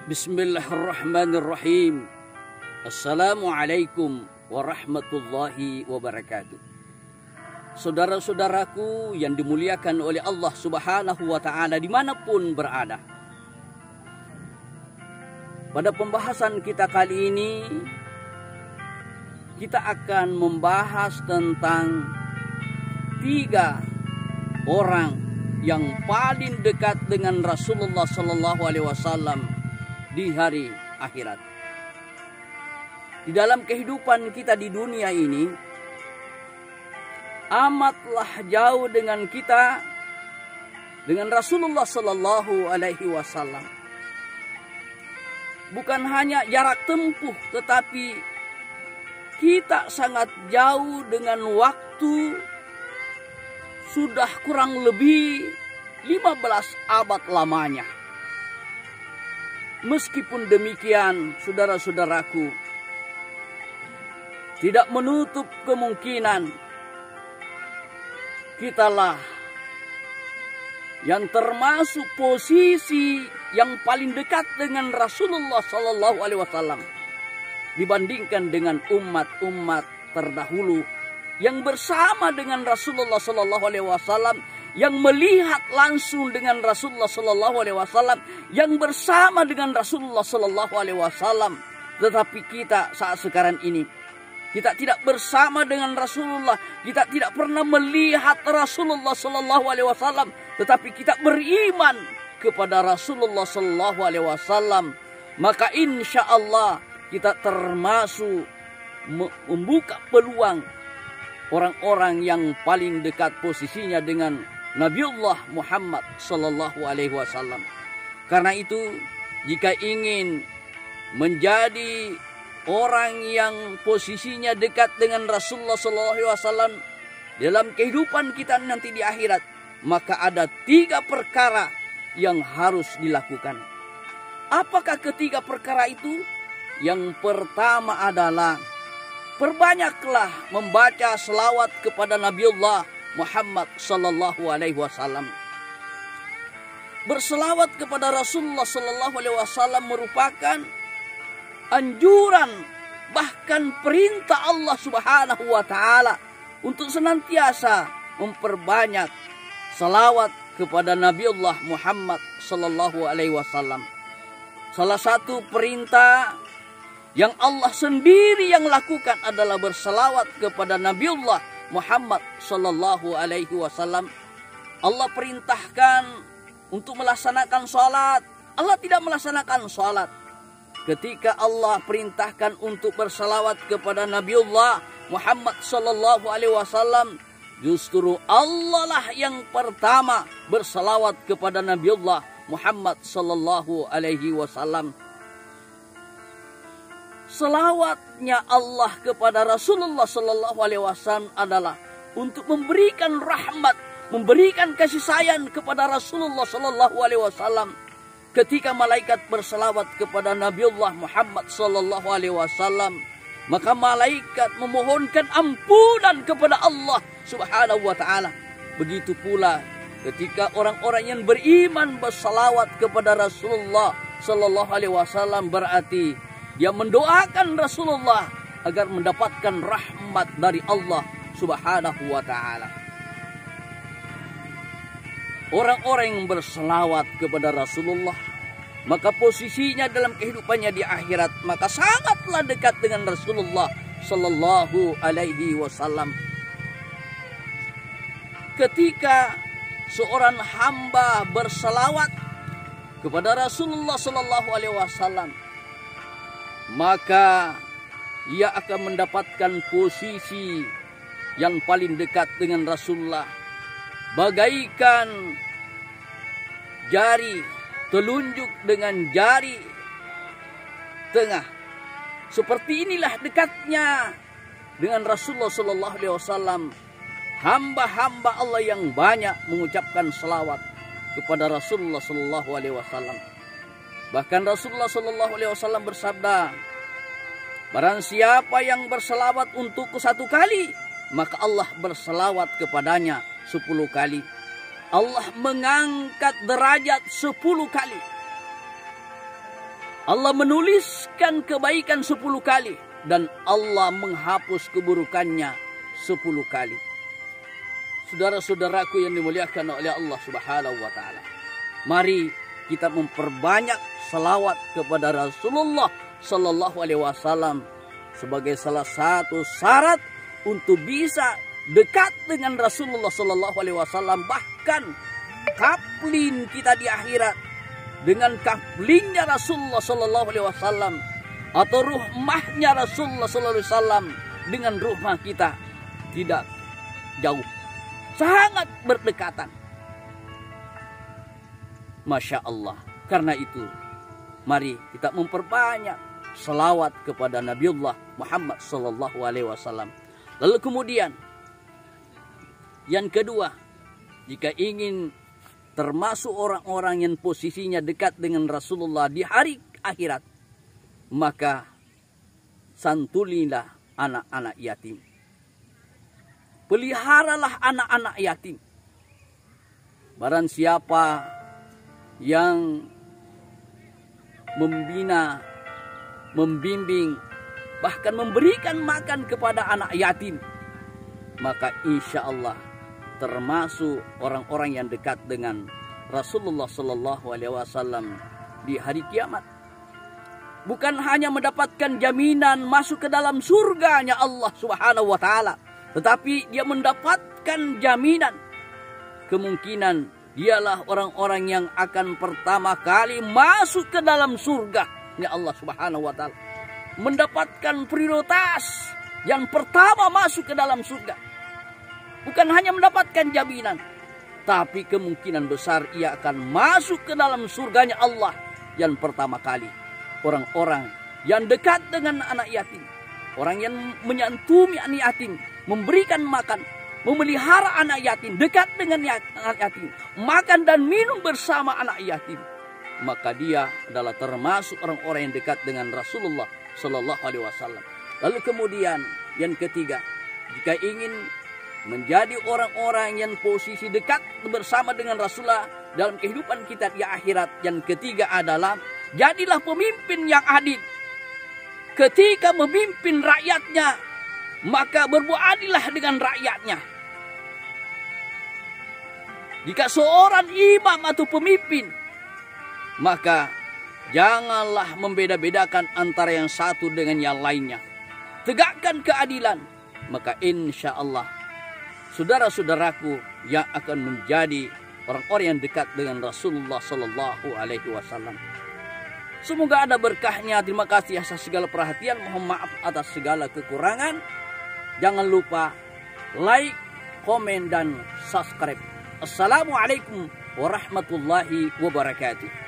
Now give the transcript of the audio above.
Bismillahirrahmanirrahim. Assalamualaikum warahmatullahi wabarakatuh. Saudara-saudaraku yang dimuliakan oleh Allah Subhanahu wa ta'ala dimanapun berada. Pada pembahasan kita kali ini, kita akan membahas tentang 3 orang yang paling dekat dengan Rasulullah Sallallahu Alaihi Wasallam di hari akhirat. Di dalam kehidupan kita di dunia ini, amatlah jauh dengan kita, dengan Rasulullah Sallallahu Alaihi Wasallam. Bukan hanya jarak tempuh, tetapi kita sangat jauh dengan waktu. Sudah kurang lebih 15 abad lamanya. Meskipun demikian, saudara-saudaraku, tidak menutup kemungkinan kitalah yang termasuk posisi yang paling dekat dengan Rasulullah Sallallahu Alaihi Wasallam dibandingkan dengan umat-umat terdahulu yang bersama dengan Rasulullah Sallallahu Alaihi Wasallam, yang melihat langsung dengan Rasulullah Sallallahu Alaihi Wasallam, yang bersama dengan Rasulullah Sallallahu Alaihi Wasallam. Tetapi kita saat sekarang ini, kita tidak bersama dengan Rasulullah, kita tidak pernah melihat Rasulullah Sallallahu Alaihi Wasallam, tetapi kita beriman kepada Rasulullah Sallallahu Alaihi Wasallam. Maka insya Allah kita termasuk membuka peluang orang-orang yang paling dekat posisinya dengan Nabiullah Muhammad Sallallahu Alaihi Wasallam. Karena itu, jika ingin menjadi orang yang posisinya dekat dengan Rasulullah Sallallahu Alaihi Wasallam dalam kehidupan kita nanti di akhirat, maka ada 3 perkara yang harus dilakukan. Apakah ketiga perkara itu? Yang pertama adalah perbanyaklah membaca selawat kepada Nabiullah Muhammad Sallallahu Alaihi Wasallam. Berselawat kepada Rasulullah Sallallahu Alaihi Wasallam merupakan anjuran, bahkan perintah Allah Subhanahu Wa Taala untuk senantiasa memperbanyak selawat kepada Nabiullah Muhammad Sallallahu Alaihi Wasallam. Salah satu perintah yang Allah sendiri yang lakukan adalah berselawat kepada Nabiullah Muhammad Sallallahu Alaihi Wasallam. Allah perintahkan untuk melaksanakan sholat. Allah tidak melaksanakan sholat. Ketika Allah perintahkan untuk berselawat kepada Nabiullah Muhammad Sallallahu Alaihi Wasallam, justru Allah lah yang pertama berselawat kepada Nabiullah Muhammad Sallallahu Alaihi Wasallam. Selawatnya Allah kepada Rasulullah Sallallahu Alaihi Wasallam adalah untuk memberikan rahmat, memberikan kasih sayang kepada Rasulullah Sallallahu Alaihi Wasallam. Ketika malaikat berselawat kepada Nabiullah Muhammad Sallallahu Alaihi Wasallam, maka malaikat memohonkan ampunan kepada Allah Subhanahu Wa Taala. Begitu pula ketika orang-orang yang beriman berselawat kepada Rasulullah Sallallahu Alaihi Wasallam, berarti dia mendoakan Rasulullah agar mendapatkan rahmat dari Allah Subhanahu wa ta'ala. Orang-orang yang berselawat kepada Rasulullah, maka posisinya dalam kehidupannya di akhirat, maka sangatlah dekat dengan Rasulullah Sallallahu Alaihi Wasallam. Ketika seorang hamba berselawat kepada Rasulullah Sallallahu Alaihi Wasallam, maka ia akan mendapatkan posisi yang paling dekat dengan Rasulullah. Bagaikan jari telunjuk dengan jari tengah. Seperti inilah dekatnya dengan Rasulullah Sallallahu Alaihi Wasallam hamba-hamba Allah yang banyak mengucapkan selawat kepada Rasulullah Sallallahu Alaihi Wasallam. Bahkan Rasulullah Sallallahu Alaihi Wasallam bersabda, barang siapa yang berselawat untukku 1 kali, maka Allah berselawat kepadanya 10 kali. Allah mengangkat derajat 10 kali. Allah menuliskan kebaikan 10 kali dan Allah menghapus keburukannya 10 kali. Saudara-saudaraku yang dimuliakan oleh Allah Subhanahu wa taala, mari kita memperbanyak selawat kepada Rasulullah sallallahu alaihi wasallam sebagai salah satu syarat untuk bisa dekat dengan Rasulullah sallallahu alaihi wasallam. Bahkan kaplin kita di akhirat dengan kaplingnya Rasulullah sallallahu alaihi wasallam atau ruhmahnya Rasulullah sallallahu alaihi wasallam dengan ruhmah kita tidak jauh, sangat berdekatan. Masya Allah. Karena itu mari kita memperbanyak selawat kepada Nabiullah Muhammad sallallahu alaihi wasallam. Lalu kemudian yang kedua, jika ingin termasuk orang-orang yang posisinya dekat dengan Rasulullah di hari akhirat, maka santulilah anak-anak yatim. Peliharalah anak-anak yatim. Barang siapa yang membina, membimbing, bahkan memberikan makan kepada anak yatim, maka insya Allah termasuk orang-orang yang dekat dengan Rasulullah Sallallahu Alaihi Wasallam di hari kiamat. Bukan hanya mendapatkan jaminan masuk ke dalam surganya Allah Subhanahu Wa Taala, tetapi dia mendapatkan jaminan kemungkinan dialah orang-orang yang akan pertama kali masuk ke dalam surga-Nya Allah Subhanahu Wa Taala, mendapatkan prioritas yang pertama masuk ke dalam surga. Bukan hanya mendapatkan jaminan, tapi kemungkinan besar ia akan masuk ke dalam surganya Allah yang pertama kali. Orang-orang yang dekat dengan anak yatim, orang yang menyantuni anak yatim, memberikan makan, memelihara anak yatim, dekat dengan anak yatim, makan dan minum bersama anak yatim, maka dia adalah termasuk orang-orang yang dekat dengan Rasulullah Sallallahu Alaihi Wasallam. Lalu kemudian yang ketiga, jika ingin menjadi orang-orang yang posisi dekat bersama dengan Rasulullah dalam kehidupan kita di akhirat, yang ketiga adalah jadilah pemimpin yang adil. Ketika memimpin rakyatnya, maka berbuat adillah dengan rakyatnya. Jika seorang imam atau pemimpin, maka janganlah membeda-bedakan antara yang satu dengan yang lainnya. Tegakkan keadilan, maka insya Allah saudara-saudaraku yang akan menjadi orang-orang yang dekat dengan Rasulullah Sallallahu Alaihi Wasallam. Semoga ada berkahnya. Terima kasih atas segala perhatian. Mohon maaf atas segala kekurangan. Jangan lupa like, komen, dan subscribe. Assalamualaikum warahmatullahi wabarakatuh.